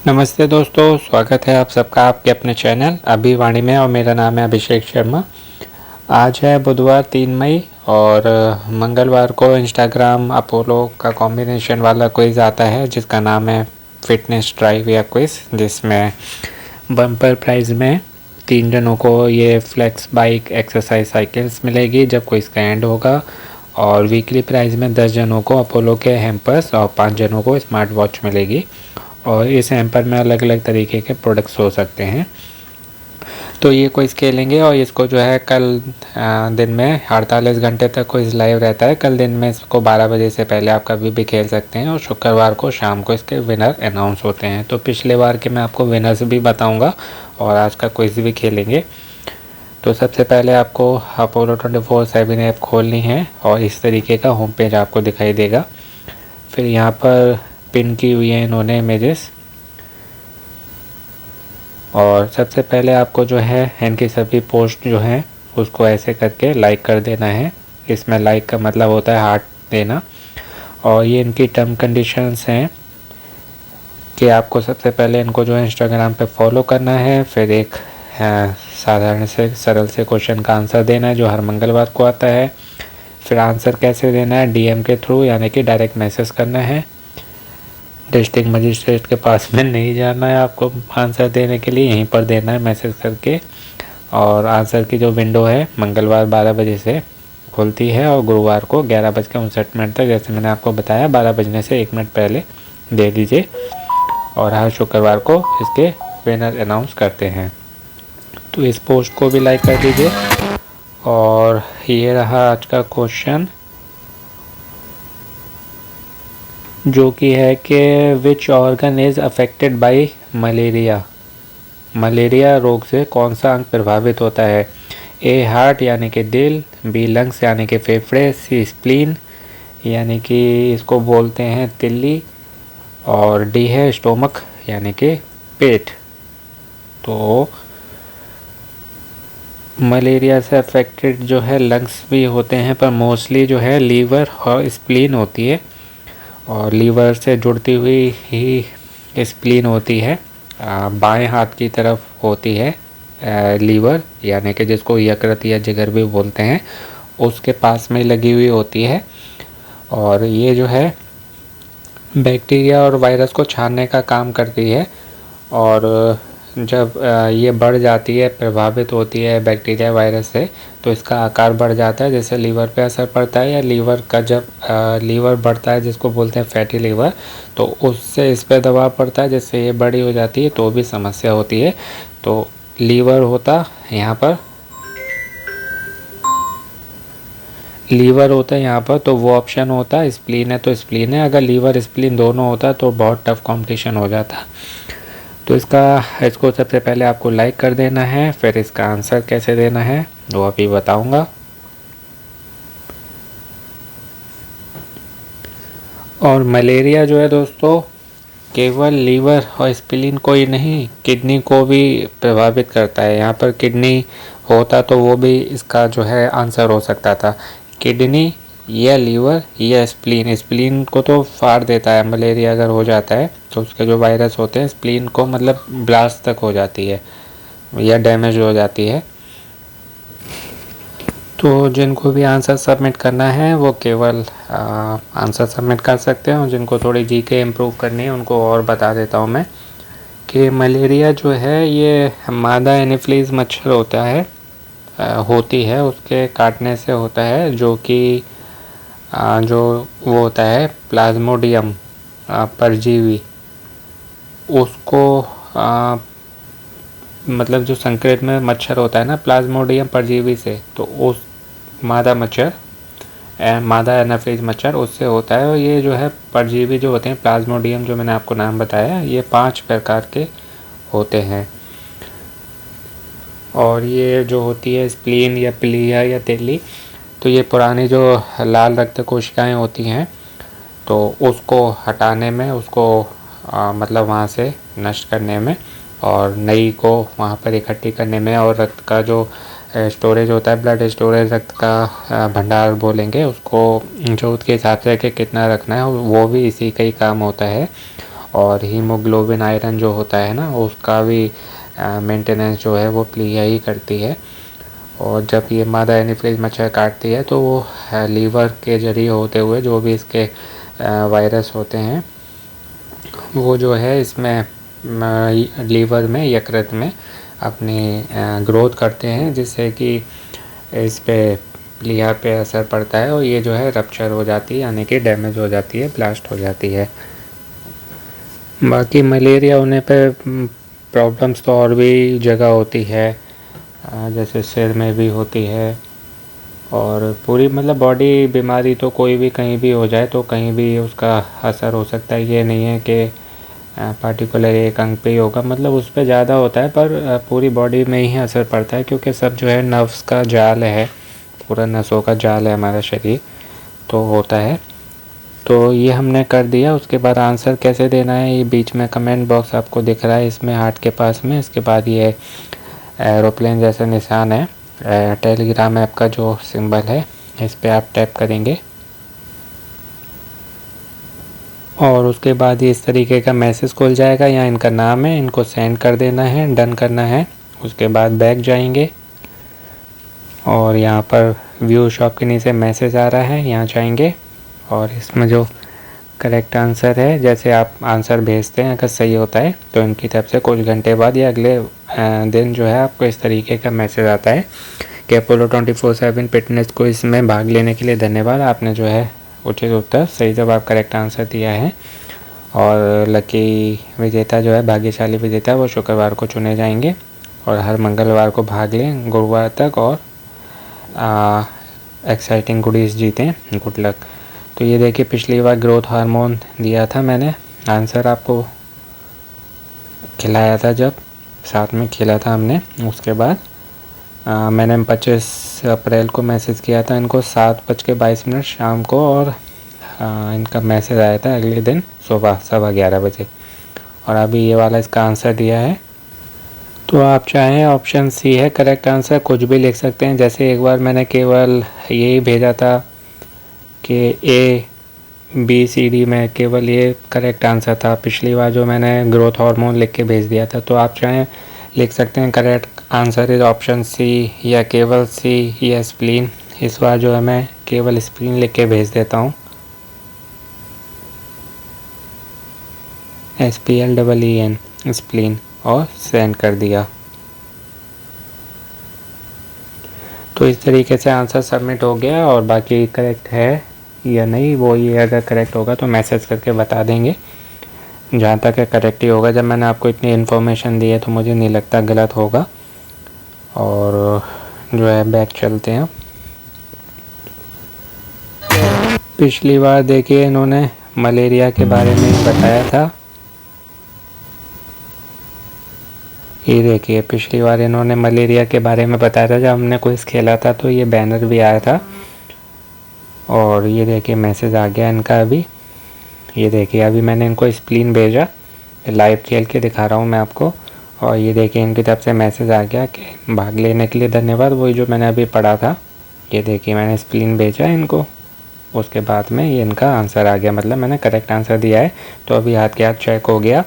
नमस्ते दोस्तों, स्वागत है आप सबका आपके अपने चैनल अभिवाणी में। और मेरा नाम है अभिषेक शर्मा। आज है बुधवार 3 मई और मंगलवार को इंस्टाग्राम अपोलो का कॉम्बिनेशन वाला क्विज़ आता है जिसका नाम है फिटनेस ड्राइव या क्विज़, जिसमें बम्पर प्राइज़ में 3 जनों को ये फ्लेक्स बाइक एक्सरसाइज साइकिल्स मिलेगी जब क्विज़ का एंड होगा। और वीकली प्राइज़ में 10 जनों को अपोलो के हैम्पर्स और 5 जनों को स्मार्ट वॉच मिलेगी। और इस हैम्पर में अलग अलग तरीके के प्रोडक्ट्स हो सकते हैं। तो ये क्विज़ खेलेंगे और इसको जो है कल दिन में 48 घंटे तक क्विज़ लाइव रहता है। कल दिन में इसको 12 बजे से पहले आप कभी भी खेल सकते हैं और शुक्रवार को शाम को इसके विनर अनाउंस होते हैं। तो पिछले बार के मैं आपको विनर्स भी बताऊंगा और आज का क्विज़ भी खेलेंगे। तो सबसे पहले आपको अपोलो 24/7 ऐप खोलनी है और इस तरीके का होम पेज आपको दिखाई देगा। फिर यहाँ पर पिन की हुई है इन्होंने इमेजेस, और सबसे पहले आपको जो है इनकी सभी पोस्ट जो हैं उसको ऐसे करके लाइक कर देना है। इसमें लाइक का मतलब होता है हार्ट देना। और ये इनकी टर्म कंडीशंस हैं कि आपको सबसे पहले इनको जो है इंस्टाग्राम पे फॉलो करना है, फिर एक साधारण से सरल से क्वेश्चन का आंसर देना है जो हर मंगलवार को आता है। फिर आंसर कैसे देना है, डीएम के थ्रू, यानी कि डायरेक्ट मैसेज करना है। डिस्ट्रिक्ट मजिस्ट्रेट के पास में नहीं जाना है आपको आंसर देने के लिए, यहीं पर देना है मैसेज करके। और आंसर की जो विंडो है मंगलवार 12 बजे से खुलती है और गुरुवार को 11:59 तक, जैसे मैंने आपको बताया 12 बजने से 1 मिनट पहले दे दीजिए। और हर शुक्रवार को इसके विनर अनाउंस करते हैं। तो इस पोस्ट को भी लाइक कर दीजिए। और ये रहा आज का क्वेश्चन, जो कि है कि which organ is affected by malaria. Malaria रोग से कौन सा अंग प्रभावित होता है? ए हार्ट यानी कि दिल, बी लंग्स यानी कि फेफड़े, सी स्प्लीन यानी कि इसको बोलते हैं तिल्ली, और डी है स्टोमक यानी कि पेट। तो मलेरिया से अफेक्टेड जो है लंग्स भी होते हैं, पर मोस्टली जो है लीवर और स्प्लीन होती है। और लीवर से जुड़ती हुई ही स्प्लीन होती है, बाएं हाथ की तरफ होती है लीवर, यानी कि जिसको यकृत या जिगर भी बोलते हैं, उसके पास में लगी हुई होती है। और ये जो है बैक्टीरिया और वायरस को छानने का काम करती है। और जब ये बढ़ जाती है, प्रभावित होती है बैक्टीरिया वायरस से, तो इसका आकार बढ़ जाता है, जैसे लीवर पे असर पड़ता है। या लीवर का जब लीवर बढ़ता है जिसको बोलते हैं फैटी लीवर, तो उससे इस पे दबाव पड़ता है जिससे ये बड़ी हो जाती है, तो भी समस्या होती है। तो लीवर होता यहाँ पर, लीवर होता है यहाँ पर, तो वो ऑप्शन होता है। स्प्लीन है तो स्प्लीन है। अगर लीवर स्प्लीन दोनों होता तो बहुत टफ कंपटीशन हो जाता। तो इसको सबसे पहले आपको लाइक कर देना है, फिर इसका आंसर कैसे देना है वो अभी बताऊंगा। और मलेरिया जो है दोस्तों केवल लीवर और स्प्लीन को ही नहीं, किडनी को भी प्रभावित करता है। यहाँ पर किडनी होता तो वो भी इसका जो है आंसर हो सकता था, किडनी या लीवर या स्प्लीन। स्प्लीन को तो फाड़ देता है मलेरिया अगर हो जाता है, तो उसके जो वायरस होते हैं स्प्लीन को मतलब ब्लास्ट तक हो जाती है या डैमेज हो जाती है। तो जिनको भी आंसर सबमिट करना है वो केवल आंसर सबमिट कर सकते हैं। और जिनको थोड़ी जीके इम्प्रूव करनी है उनको और बता देता हूँ मैं कि मलेरिया जो है ये मादा एनोफिलीज मच्छर होता है, होती है, उसके काटने से होता है, जो कि जो वो होता है प्लाज्मोडियम परजीवी, उसको मतलब जो संक्रमित में मच्छर होता है ना प्लाज्मोडियम परजीवी से, तो उस मादा मच्छर मादा एनाफिलीज मच्छर उससे होता है। और ये जो है परजीवी जो होते हैं प्लाज्मोडियम, जो मैंने आपको नाम बताया, ये 5 प्रकार के होते हैं। और ये जो होती है स्प्लीन या प्लीहा या तेली, तो ये पुरानी जो लाल रक्त कोशिकाएं होती हैं, तो उसको हटाने में, उसको मतलब वहाँ से नष्ट करने में, और नई को वहाँ पर इकट्ठी करने में, और रक्त का जो स्टोरेज होता है, ब्लड स्टोरेज, रक्त का भंडार बोलेंगे उसको, जो उसके हिसाब से कि कितना रखना है, वो भी इसी का ही काम होता है। और हीमोग्लोबिन आयरन जो होता है ना, उसका भी मेंटेनेंस जो है वो प्लिया ही करती है। और जब ये मादा एनीफिलीज मच्छर काटती है तो वो लीवर के जरिए होते हुए जो भी इसके वायरस होते हैं वो जो है इसमें लीवर में, यकृत में अपनी ग्रोथ करते हैं, जिससे कि इस पे प्लीहा पे असर पड़ता है और ये जो है रप्चर हो जाती है, यानी कि डैमेज हो जाती है, ब्लास्ट हो जाती है। बाकी मलेरिया होने पे प्रॉब्लम्स तो और भी जगह होती है, जैसे सिर में भी होती है और पूरी मतलब बॉडी बीमारी तो कोई भी कहीं भी हो जाए तो कहीं भी उसका असर हो सकता है। ये नहीं है कि पार्टिकुलर एक अंग पे ही होगा, मतलब उस पर ज़्यादा होता है, पर पूरी बॉडी में ही असर पड़ता है, क्योंकि सब जो है नर्व्स का जाल है, पूरा नसों का जाल है हमारा शरीर, तो होता है। तो ये हमने कर दिया। उसके बाद आंसर कैसे देना है, ये बीच में कमेंट बॉक्स आपको दिख रहा है इसमें हार्ट के पास में। इसके बाद ये एरोप्लेन जैसा निशान है, टेलीग्राम ऐप का जो सिंबल है, इस पर आप टैप करेंगे और उसके बाद ये इस तरीके का मैसेज खुल जाएगा। यहाँ इनका नाम है, इनको सेंड कर देना है, डन करना है। उसके बाद बैक जाएंगे और यहाँ पर व्यू शॉप के नीचे मैसेज आ रहा है, यहाँ जाएंगे और इसमें जो करेक्ट आंसर है, जैसे आप आंसर भेजते हैं अगर सही होता है तो इनकी तरफ से कुछ घंटे बाद या अगले दिन जो है आपको इस तरीके का मैसेज आता है कि अपोलो 24/7 फिटनेस को इसमें भाग लेने के लिए धन्यवाद, आपने जो है उचित उत्तर सही जवाब करेक्ट आंसर दिया है। और लकी विजेता जो है, भाग्यशाली विजेता, वो शुक्रवार को चुने जाएंगे और हर मंगलवार को भाग लें गुरुवार तक और एक्साइटिंग गुडीज़ जीतें। Good luck. तो ये देखिए, पिछली बार ग्रोथ हार्मोन दिया था मैंने, आंसर आपको खिलाया था, जब साथ में खिला था हमने। उसके बाद मैंने 25 अप्रैल को मैसेज किया था इनको 7:22 शाम को और इनका मैसेज आया था अगले दिन सुबह 11:15 बजे और अभी ये वाला इसका आंसर दिया है। तो आप चाहें ऑप्शन सी है करेक्ट आंसर, कुछ भी लिख सकते हैं। जैसे एक बार मैंने केवल यही भेजा था कि ABCD में केवल ये करेक्ट आंसर था, पिछली बार जो मैंने ग्रोथ हार्मोन लिख के भेज दिया था। तो आप चाहें लिख सकते हैं correct answer is option C या केवल सी या स्प्लीन। इस बार जो है मैं केवल स्प्लीन लिख के भेज देता हूँ, SPLEEN स्प्लीन, और सेंड कर दिया। तो इस तरीके से आंसर सबमिट हो गया और बाकी करेक्ट है या नहीं वो ये अगर करेक्ट होगा तो मैसेज करके बता देंगे। जहाँ तक है करेक्ट ही होगा, जब मैंने आपको इतनी इन्फॉर्मेशन दी है तो मुझे नहीं लगता गलत होगा। और जो है बैक चलते हैं। पिछली बार देखिए इन्होंने मलेरिया के बारे में बताया था, ये देखिए पिछली बार इन्होंने मलेरिया के बारे में बताया था जब हमने क्विज खेला था, तो ये बैनर भी आया था। और ये देखिए मैसेज आ गया इनका अभी, ये देखिए अभी मैंने इनको स्प्लीन भेजा, लाइव खेल के दिखा रहा हूँ मैं आपको। और ये देखिए इनकी तरफ से मैसेज आ गया कि भाग लेने के लिए धन्यवाद, वही जो मैंने अभी पढ़ा था। ये देखिए मैंने स्प्लीन भेजा इनको, उसके बाद में ये इनका आंसर आ गया, मतलब मैंने करेक्ट आंसर दिया है। तो अभी हाथ के हाथ चेक हो गया।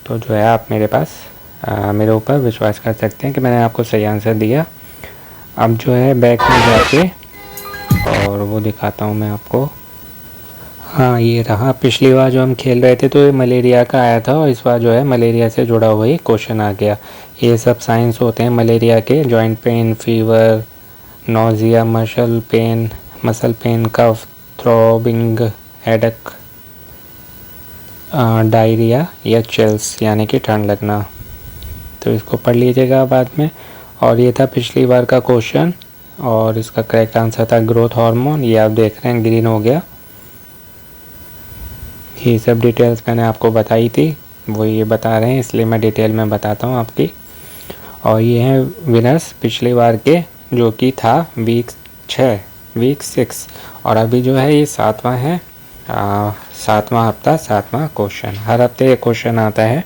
तो जो है आप मेरे पास मेरे ऊपर विश्वास कर सकते हैं कि मैंने आपको सही आंसर दिया। अब जो है बैक में जाके और वो दिखाता हूँ मैं आपको। हाँ ये रहा, पिछली बार जो हम खेल रहे थे तो ये मलेरिया का आया था और इस बार जो है मलेरिया से जुड़ा हुआ ही क्वेश्चन आ गया। ये सब साइंस होते हैं मलेरिया के, joint pain, fever, nausea, muscle pain, cough, throbbing, headache, diarrhoea या चिल्स यानी कि ठंड लगना। तो इसको पढ़ लीजिएगा बाद में। और ये था पिछली बार का क्वेश्चन और इसका करेक्ट आंसर था ग्रोथ हार्मोन। ये आप देख रहे हैं ग्रीन हो गया। ये सब डिटेल्स मैंने आपको बताई थी, वो ये बता रहे हैं, इसलिए मैं डिटेल में बताता हूँ आपकी। और ये हैं विनर्स पिछली बार के, जो कि था वीक 6 और अभी जो है ये 7वां है, 7वां हफ्ता 7वां क्वेश्चन। हर हफ्ते ये क्वेश्चन आता है,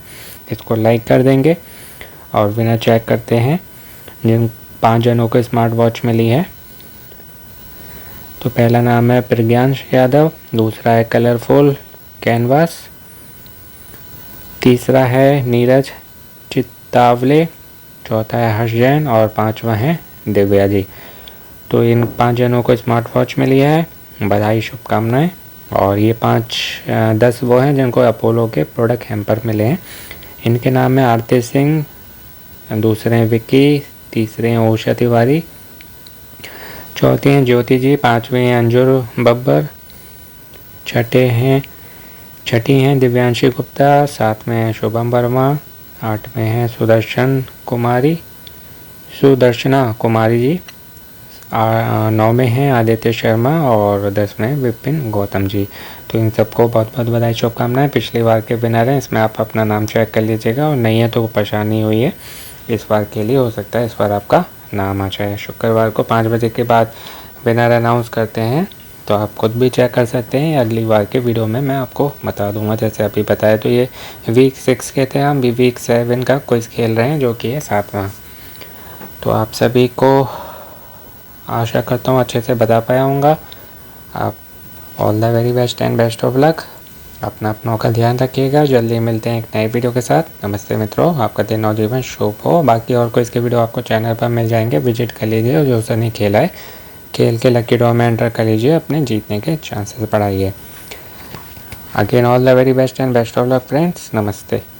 इसको लाइक कर देंगे। और विनर चेक करते हैं, जिन 5 जनों को स्मार्ट वॉच मिली है। तो पहला नाम है प्रज्ञांश यादव, दूसरा है कलरफुल कैनवास, तीसरा है नीरज चित्तावले, चौथा है हर्ष जैन और पांचवा है दिव्या जी। तो इन 5 जनों को स्मार्ट वॉच मिली है, बधाई शुभकामनाएं। और ये 10 वो हैं जिनको अपोलो के प्रोडक्ट हैम्पर मिले हैं। इनके नाम है आरती सिंह, दूसरे हैं विक्की, तीसरे हैं उषा तिवारी, चौथे हैं ज्योति जी, पाँचवें हैं अंजुर बब्बर, छठी हैं दिव्यांशी गुप्ता, सातवें हैं शुभम वर्मा, आठवें हैं सुदर्शना कुमारी जी, 9वें हैं आदित्य शर्मा और 10वें विपिन गौतम जी। तो इन सबको बहुत बहुत बधाई शुभकामनाएं। पिछली बार के विनर हैं, इसमें आप अपना नाम चेक कर लीजिएगा और नहीं है तो परेशानी हुई है, इस बार के लिए हो सकता है इस बार आपका नाम आ जाए। शुक्रवार को 5 बजे के बाद विनर अनाउंस करते हैं, तो आप खुद भी चेक कर सकते हैं। अगली बार के वीडियो में मैं आपको बता दूंगा। जैसे अभी बताया तो ये वीक 6 के थे, हम भी वीक 7 का क्विज खेल रहे हैं जो कि है 7वां। तो आप सभी को आशा करता हूँ अच्छे से बता पाया होगा। आप all the very best and best of luck. अपनों का ध्यान रखिएगा। जल्दी मिलते हैं एक नए वीडियो के साथ। नमस्ते मित्रों, आपका दिन और जीवन शुभ हो। बाकी और कोई इसके वीडियो आपको चैनल पर मिल जाएंगे, विजिट कर लीजिए। और जो सर नहीं खेला है, खेल के लकी ड्रॉ में एंटर कर लीजिए, अपने जीतने के चांसेस बढ़ाइए। Again all the very best and best of luck friends. नमस्ते।